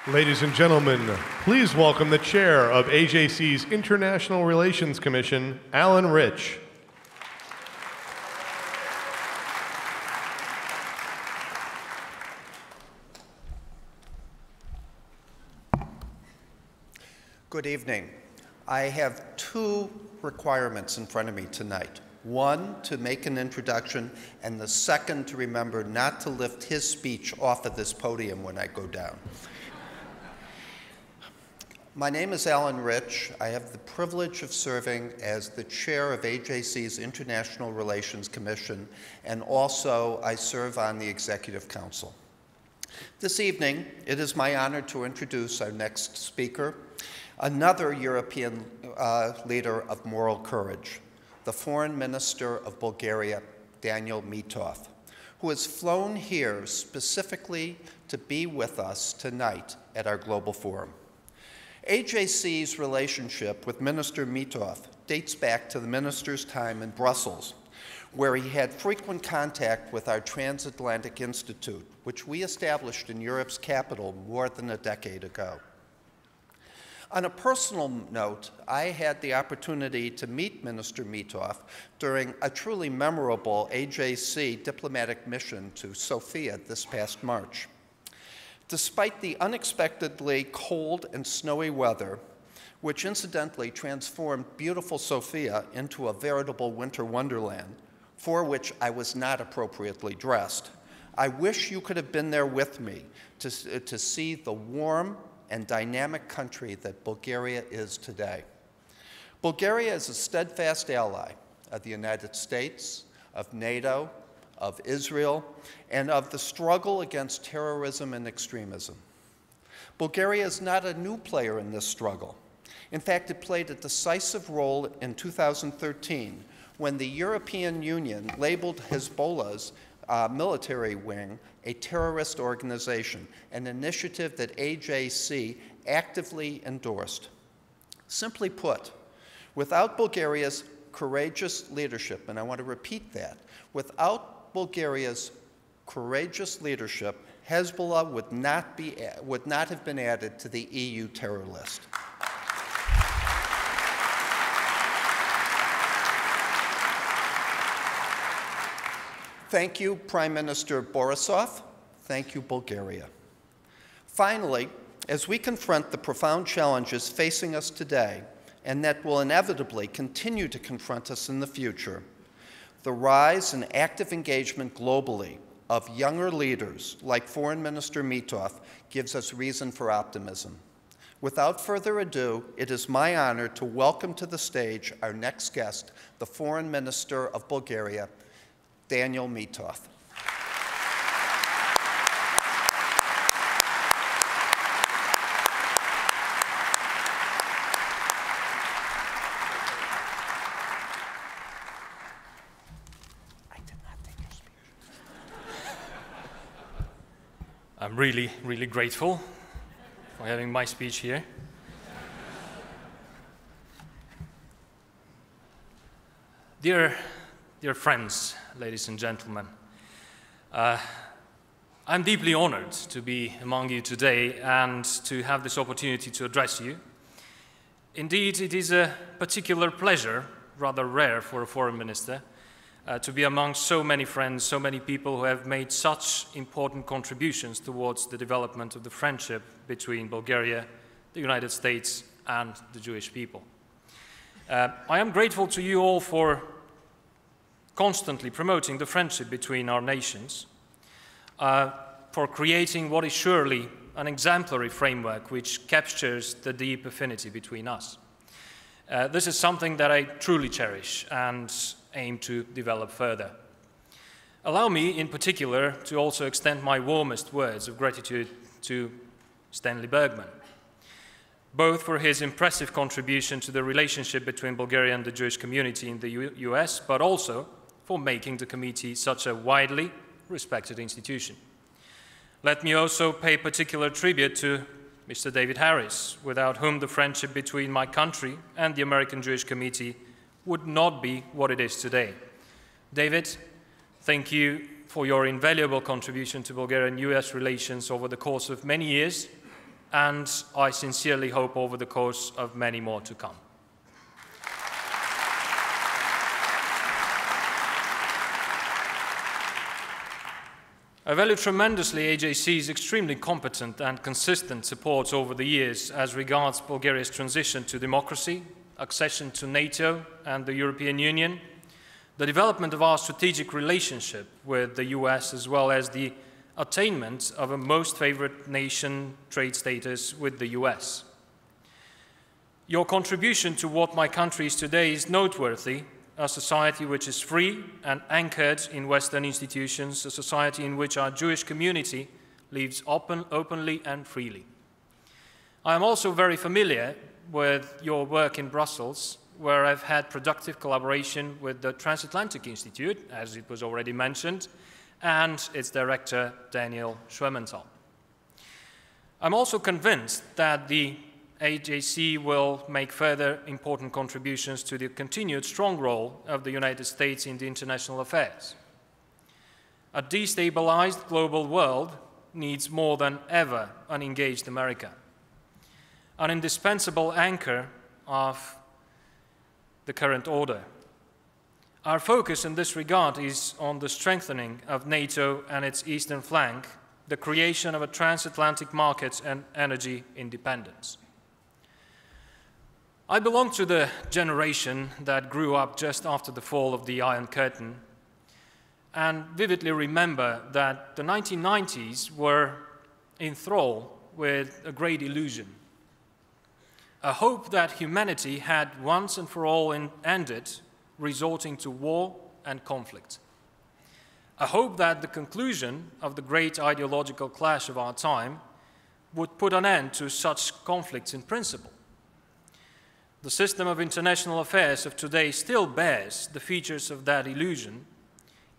Ladies and gentlemen, please welcome the chair of AJC's International Relations Commission, Allan Reich. Good evening. I have two requirements in front of me tonight. One, to make an introduction, and the second, to remember not to lift his speech off of this podium when I go down. My name is Allan Reich. I have the privilege of serving as the chair of AJC's International Relations Commission, and also I serve on the Executive Council. This evening, it is my honor to introduce our next speaker, another European leader of moral courage, the Foreign Minister of Bulgaria, Daniel Mitov, who has flown here specifically to be with us tonight at our Global Forum. AJC's relationship with Minister Mitov dates back to the minister's time in Brussels, where he had frequent contact with our Transatlantic Institute, which we established in Europe's capital more than a decade ago. On a personal note, I had the opportunity to meet Minister Mitov during a truly memorable AJC diplomatic mission to Sofia this past March. Despite the unexpectedly cold and snowy weather, which incidentally transformed beautiful Sofia into a veritable winter wonderland, for which I was not appropriately dressed, I wish you could have been there with me to see the warm and dynamic country that Bulgaria is today. Bulgaria is a steadfast ally of the United States, of NATO, of Israel, and of the struggle against terrorism and extremism. Bulgaria is not a new player in this struggle. In fact, it played a decisive role in 2013 when the European Union labeled Hezbollah's military wing a terrorist organization, an initiative that AJC actively endorsed. Simply put, without Bulgaria's courageous leadership, and I want to repeat that, without Bulgaria's courageous leadership, Hezbollah would not have been added to the EU terror list. Thank you, Prime Minister Borisov. Thank you, Bulgaria. Finally, as we confront the profound challenges facing us today, and that will inevitably continue to confront us in the future, the rise and active engagement globally of younger leaders like Foreign Minister Mitov gives us reason for optimism. Without further ado, it is my honor to welcome to the stage our next guest, the Foreign Minister of Bulgaria, Daniel Mitov. I'm really grateful for having my speech here. Dear friends, ladies and gentlemen, I'm deeply honored to be among you today and to have this opportunity to address you. Indeed, it is a particular pleasure, rather rare for a foreign minister, to be among so many friends, so many people who have made such important contributions towards the development of the friendship between Bulgaria, the United States, and the Jewish people. I am grateful to you all for constantly promoting the friendship between our nations, for creating what is surely an exemplary framework which captures the deep affinity between us. This is something that I truly cherish and aim to develop further. Allow me, in particular, to also extend my warmest words of gratitude to Stanley Bergman, both for his impressive contribution to the relationship between Bulgaria and the Jewish community in the US, but also for making the committee such a widely respected institution. Let me also pay particular tribute to Mr. David Harris, without whom the friendship between my country and the American Jewish Committee would not be what it is today. David, thank you for your invaluable contribution to Bulgarian-US relations over the course of many years, and I sincerely hope over the course of many more to come. I value tremendously AJC's extremely competent and consistent support over the years as regards Bulgaria's transition to democracy, accession to NATO and the European Union, the development of our strategic relationship with the US, as well as the attainment of a most favored nation trade status with the US. Your contribution to what my country is today is noteworthy: a society which is free and anchored in Western institutions, a society in which our Jewish community lives openly and freely. I am also very familiar with your work in Brussels, where I've had productive collaboration with the Transatlantic Institute, as it was already mentioned, and its director, Daniel Schwementhal. I'm also convinced that the AJC will make further important contributions to the continued strong role of the United States in the international affairs. A destabilized global world needs more than ever an engaged America, an indispensable anchor of the current order. Our focus in this regard is on the strengthening of NATO and its eastern flank, the creation of a transatlantic market and energy independence. I belong to the generation that grew up just after the fall of the Iron Curtain and vividly remember that the 1990s were in thrall with a great illusion, a hope that humanity had once and for all ended, resorting to war and conflict, a hope that the conclusion of the great ideological clash of our time would put an end to such conflicts in principle. The system of international affairs of today still bears the features of that illusion,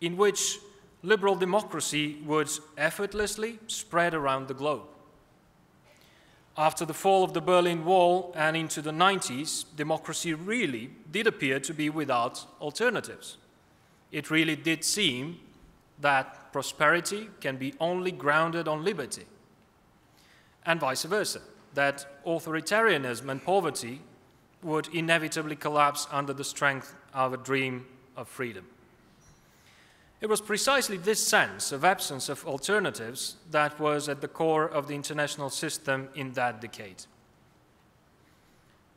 in which liberal democracy would effortlessly spread around the globe. After the fall of the Berlin Wall and into the 90s, democracy really did appear to be without alternatives. It really did seem that prosperity can be only grounded on liberty, and vice versa, that authoritarianism and poverty would inevitably collapse under the strength of a dream of freedom. It was precisely this sense of absence of alternatives that was at the core of the international system in that decade.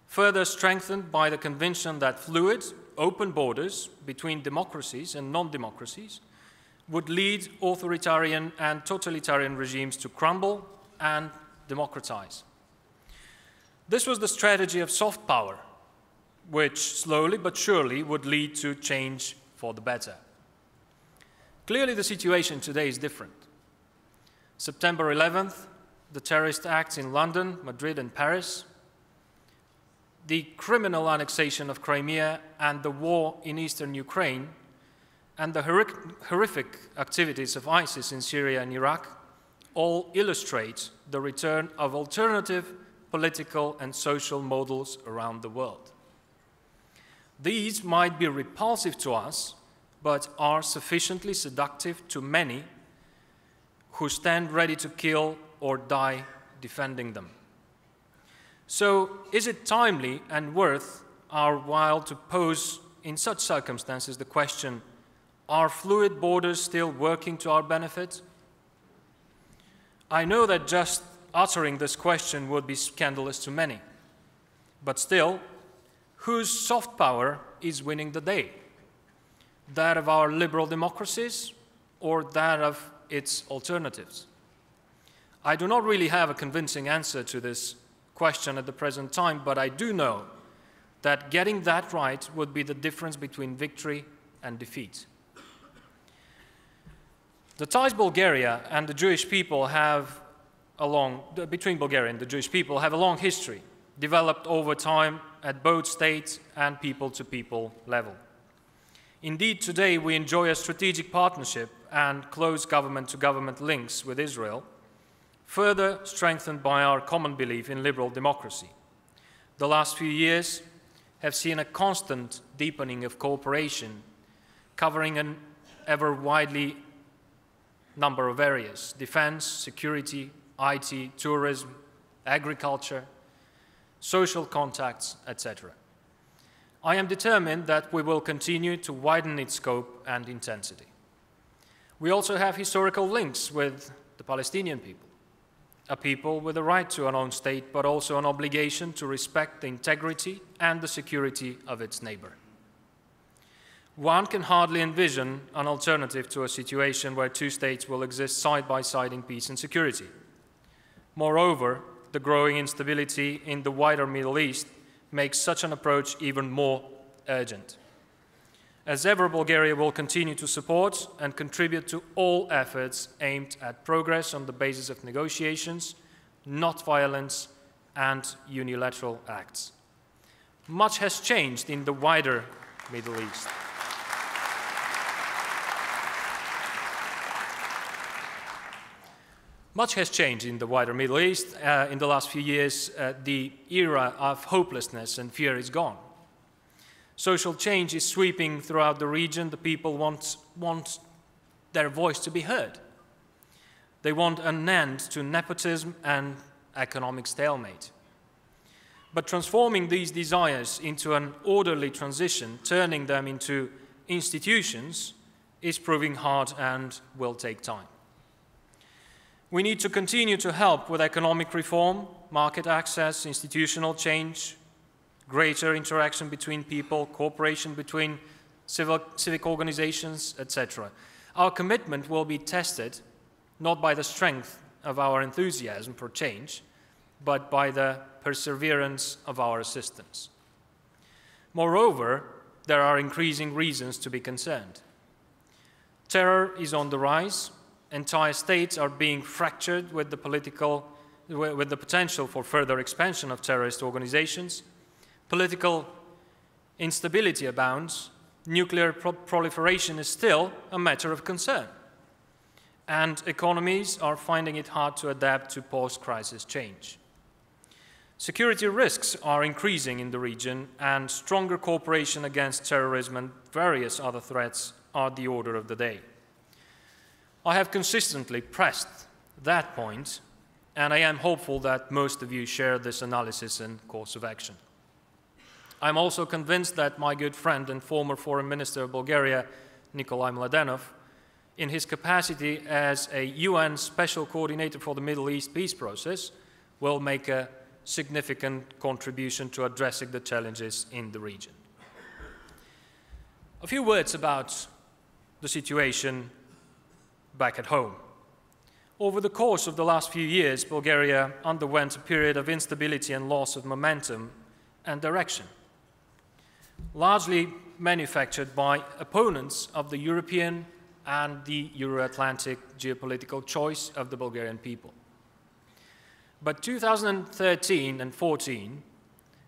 Further strengthened by the conviction that fluid, open borders between democracies and non-democracies would lead authoritarian and totalitarian regimes to crumble and democratize. This was the strategy of soft power, which slowly but surely would lead to change for the better. Clearly, the situation today is different. September 11th, the terrorist acts in London, Madrid, and Paris, the criminal annexation of Crimea and the war in eastern Ukraine, and the horrific activities of ISIS in Syria and Iraq all illustrate the return of alternative political and social models around the world. These might be repulsive to us, but are sufficiently seductive to many who stand ready to kill or die defending them. So, is it timely and worth our while to pose in such circumstances the question, are fluid borders still working to our benefit? I know that just uttering this question would be scandalous to many, but still, whose soft power is winning the day? That of our liberal democracies or that of its alternatives? I do not really have a convincing answer to this question at the present time, but I do know that getting that right would be the difference between victory and defeat. The ties Bulgaria and the Jewish people have between Bulgaria and the Jewish people have a long history, developed over time at both state and people-to-people level. Indeed, today we enjoy a strategic partnership and close government-to-government links with Israel, further strengthened by our common belief in liberal democracy. The last few years have seen a constant deepening of cooperation, covering an ever widely number of areas: defense, security, IT, tourism, agriculture, social contacts, etc. I am determined that we will continue to widen its scope and intensity. We also have historical links with the Palestinian people, a people with a right to an own state, but also an obligation to respect the integrity and the security of its neighbor. One can hardly envision an alternative to a situation where two states will exist side by side in peace and security. Moreover, the growing instability in the wider Middle East makes such an approach even more urgent. As ever, Bulgaria will continue to support and contribute to all efforts aimed at progress on the basis of negotiations, not violence and unilateral acts. Much has changed in the wider Middle East. Much has changed in the wider Middle East. In the last few years, the era of hopelessness and fear is gone. Social change is sweeping throughout the region. The people want their voice to be heard. They want an end to nepotism and economic stalemate. But transforming these desires into an orderly transition, turning them into institutions, is proving hard and will take time. We need to continue to help with economic reform, market access, institutional change, greater interaction between people, cooperation between civic organizations, etc. Our commitment will be tested not by the strength of our enthusiasm for change, but by the perseverance of our assistance. Moreover, there are increasing reasons to be concerned. Terror is on the rise. Entire states are being fractured with the potential for further expansion of terrorist organizations. Political instability abounds. Nuclear proliferation is still a matter of concern. And economies are finding it hard to adapt to post-crisis change. Security risks are increasing in the region, and stronger cooperation against terrorism and various other threats are the order of the day. I have consistently pressed that point, and I am hopeful that most of you share this analysis and course of action. I'm also convinced that my good friend and former Foreign Minister of Bulgaria, Nikolai Mladenov, in his capacity as a UN Special Coordinator for the Middle East peace process, will make a significant contribution to addressing the challenges in the region. A few words about the situation back at home. Over the course of the last few years, Bulgaria underwent a period of instability and loss of momentum and direction, largely manufactured by opponents of the European and the Euro-Atlantic geopolitical choice of the Bulgarian people. But 2013 and 14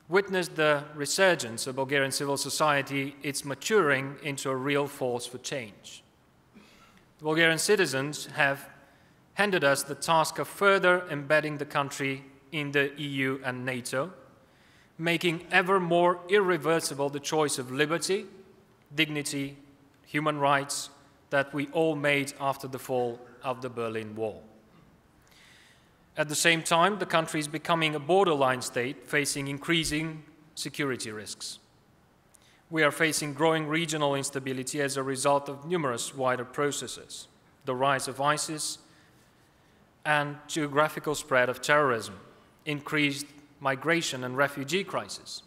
witnessed the resurgence of Bulgarian civil society, its maturing into a real force for change. The Bulgarian citizens have handed us the task of further embedding the country in the EU and NATO, making ever more irreversible the choice of liberty, dignity, human rights that we all made after the fall of the Berlin Wall. At the same time, the country is becoming a borderline state facing increasing security risks. We are facing growing regional instability as a result of numerous wider processes, the rise of ISIS and geographical spread of terrorism, increased migration and refugee crisis,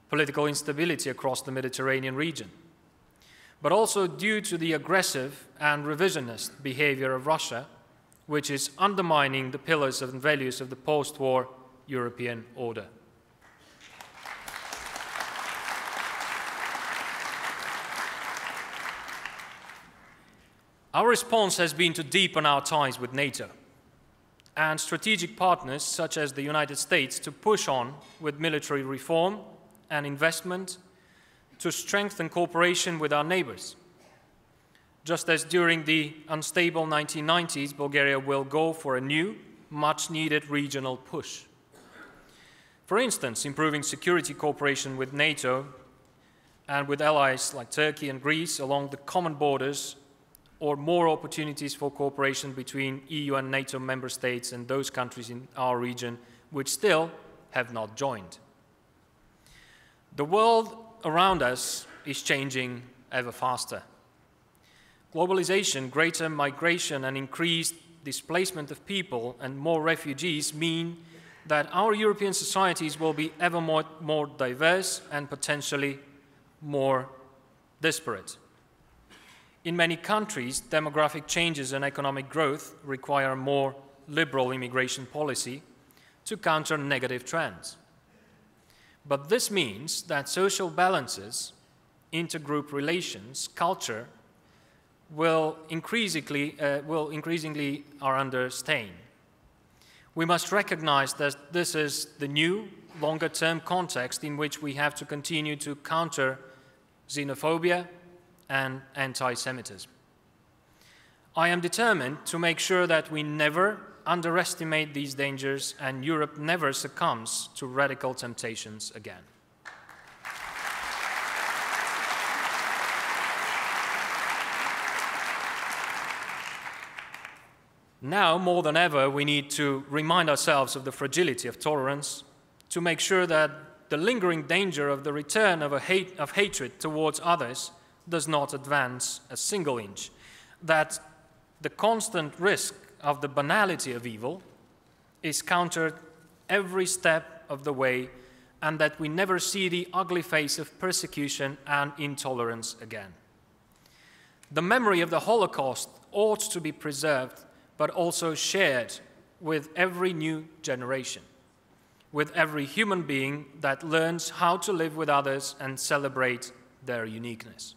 political instability across the Mediterranean region, but also due to the aggressive and revisionist behavior of Russia, which is undermining the pillars and values of the post-war European order. Our response has been to deepen our ties with NATO and strategic partners such as the United States to push on with military reform and investment to strengthen cooperation with our neighbors. Just as during the unstable 1990s, Bulgaria will go for a new, much-needed regional push. For instance, improving security cooperation with NATO and with allies like Turkey and Greece along the common borders, or more opportunities for cooperation between EU and NATO member states and those countries in our region which still have not joined. The world around us is changing ever faster. Globalization, greater migration, and increased displacement of people and more refugees mean that our European societies will be ever more diverse and potentially more disparate. In many countries, demographic changes and economic growth require more liberal immigration policy to counter negative trends. But this means that social balances, intergroup relations, culture will increasingly are under strain. We must recognize that this is the new, longer-term context in which we have to continue to counter xenophobia and anti-Semitism. I am determined to make sure that we never underestimate these dangers and Europe never succumbs to radical temptations again. Now, more than ever, we need to remind ourselves of the fragility of tolerance, to make sure that the lingering danger of the return of hatred towards others does not advance a single inch, that the constant risk of the banality of evil is countered every step of the way, and that we never see the ugly face of persecution and intolerance again. The memory of the Holocaust ought to be preserved, but also shared with every new generation, with every human being that learns how to live with others and celebrate their uniqueness.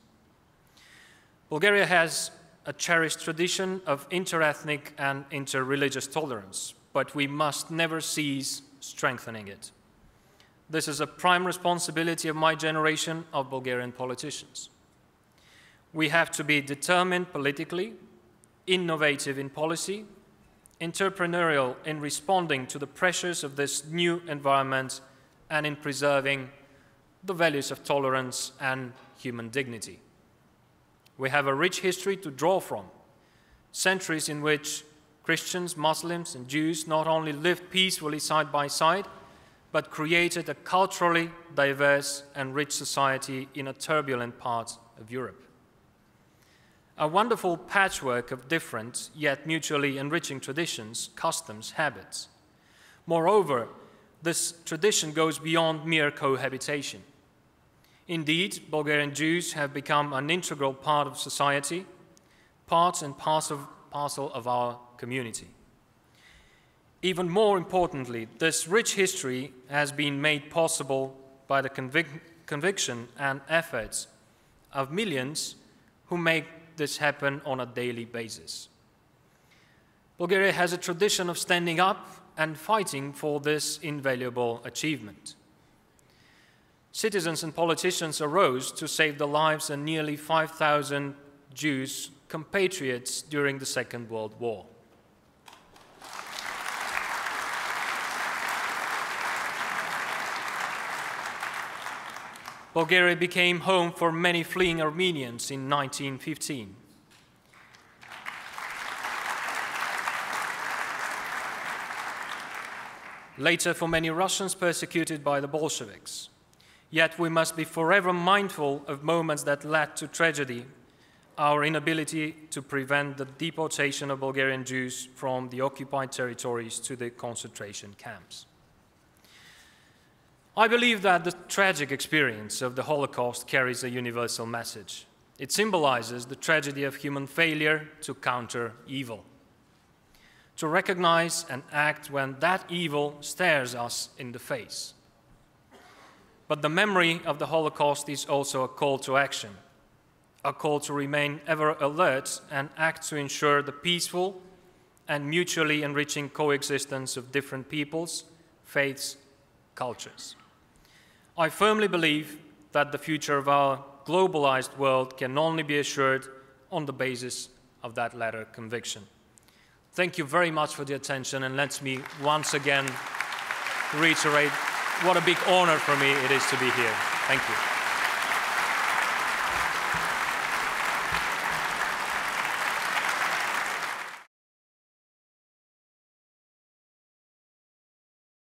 Bulgaria has a cherished tradition of interethnic and interreligious tolerance, but we must never cease strengthening it. This is a prime responsibility of my generation of Bulgarian politicians. We have to be determined politically, innovative in policy, entrepreneurial in responding to the pressures of this new environment, and in preserving the values of tolerance and human dignity. We have a rich history to draw from, centuries in which Christians, Muslims, and Jews not only lived peacefully side by side, but created a culturally diverse and rich society in a turbulent part of Europe. A wonderful patchwork of different, yet mutually enriching traditions, customs, habits. Moreover, this tradition goes beyond mere cohabitation. Indeed, Bulgarian Jews have become an integral part of society, part and parcel of our community. Even more importantly, this rich history has been made possible by the conviction and efforts of millions who make this happen on a daily basis. Bulgaria has a tradition of standing up and fighting for this invaluable achievement. Citizens and politicians arose to save the lives of nearly 5,000 Jews, compatriots during the Second World War. Bulgaria became home for many fleeing Armenians in 1915. Later, for many Russians persecuted by the Bolsheviks. Yet we must be forever mindful of moments that led to tragedy, our inability to prevent the deportation of Bulgarian Jews from the occupied territories to the concentration camps. I believe that the tragic experience of the Holocaust carries a universal message. It symbolizes the tragedy of human failure to counter evil, to recognize and act when that evil stares us in the face. But the memory of the Holocaust is also a call to action, a call to remain ever alert and act to ensure the peaceful and mutually enriching coexistence of different peoples, faiths, cultures. I firmly believe that the future of our globalized world can only be assured on the basis of that latter conviction. Thank you very much for the attention, and let me once again reiterate what a big honor for me it is to be here. Thank you.